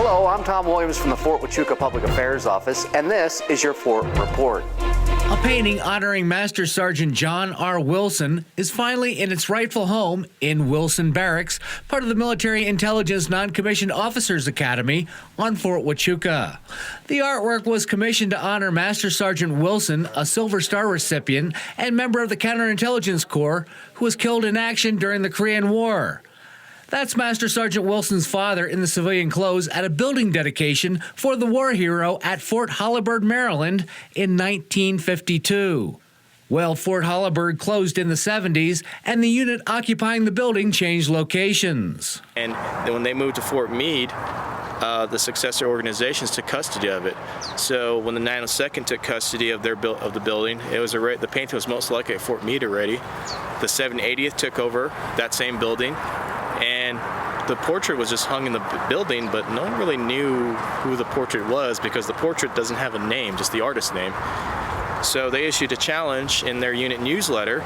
Hello, I'm Tom Williams from the Fort Huachuca Public Affairs Office, and this is your Fort Report. A painting honoring Master Sergeant John R. Wilson is finally in its rightful home in Wilson Barracks, part of the Military Intelligence Non-Commissioned Officers Academy on Fort Huachuca. The artwork was commissioned to honor Master Sergeant Wilson, a Silver Star recipient and member of the Counterintelligence Corps, who was killed in action during the Korean War. That's Master Sergeant Wilson's father in the civilian clothes at a building dedication for the war hero at Fort Huachuca, Maryland in 1952. Well, Fort Huachuca closed in the 70s, and the unit occupying the building changed locations. And then when they moved to Fort Meade, the successor organizations took custody of it. So when the 902nd took custody of the building, the painting was most likely at Fort Meade already. The 780th took over that same building. And the portrait was just hung in the building, but no one really knew who the portrait was because the portrait doesn't have a name, just the artist's name. So they issued a challenge in their unit newsletter.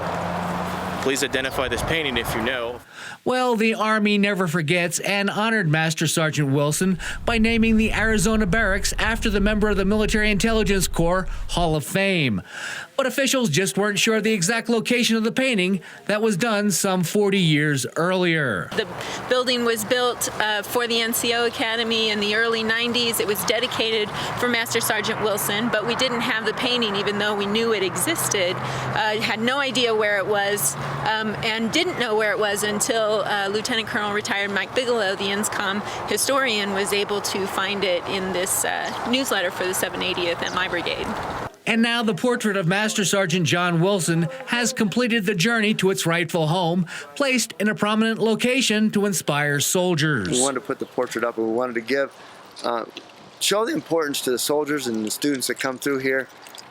Please identify this painting if you know. Well, the Army never forgets and honored Master Sergeant Wilson by naming the Arizona Barracks after the member of the Military Intelligence Corps Hall of Fame. But officials just weren't sure of the exact location of the painting that was done some 40 years earlier. The building was built for the NCO Academy in the early 90s. It was dedicated for Master Sergeant Wilson, but we didn't have the painting even though we knew it existed. Had no idea where it was and didn't know where it was until Lieutenant Colonel retired Mike Bigelow, the INSCOM historian, was able to find it in this newsletter for the 780th at my brigade. And now the portrait of Master Sergeant John Wilson has completed the journey to its rightful home, placed in a prominent location to inspire soldiers. We wanted to put the portrait up and we wanted to show the importance to the soldiers and the students that come through here.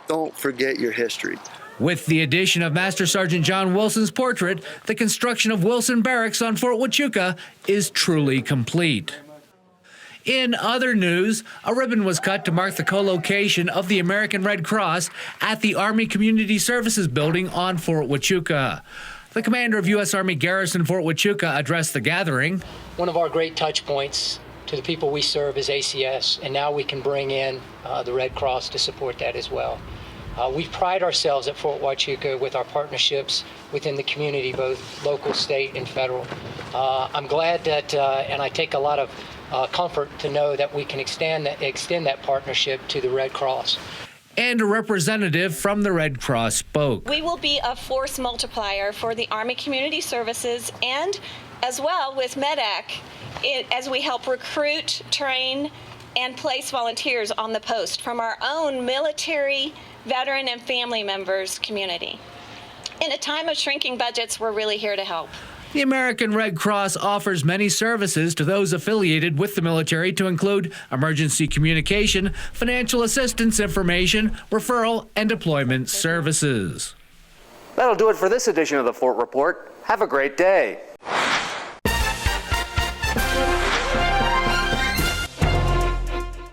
Don't forget your history. With the addition of Master Sergeant John Wilson's portrait, the construction of Wilson Barracks on Fort Huachuca is truly complete. In other news, a ribbon was cut to mark the co-location of the American Red Cross at the Army Community Services Building on Fort Huachuca. The commander of U.S. Army Garrison Fort Huachuca addressed the gathering. One of our great touch points to the people we serve is ACS, and now we can bring in the Red Cross to support that as well. We pride ourselves at Fort Huachuca with our partnerships within the community, both local, state, and federal. I'm glad that, and I take a lot of comfort to know that we can extend that partnership to the Red Cross. And a representative from the Red Cross spoke. We will be a force multiplier for the Army Community Services and as well with MEDAC as we help recruit, train, and place volunteers on the post from our own military, veteran, and family members community. In a time of shrinking budgets, we're really here to help. The American Red Cross offers many services to those affiliated with the military to include emergency communication, financial assistance information, referral, and deployment services. That'll do it for this edition of the Fort Report. Have a great day.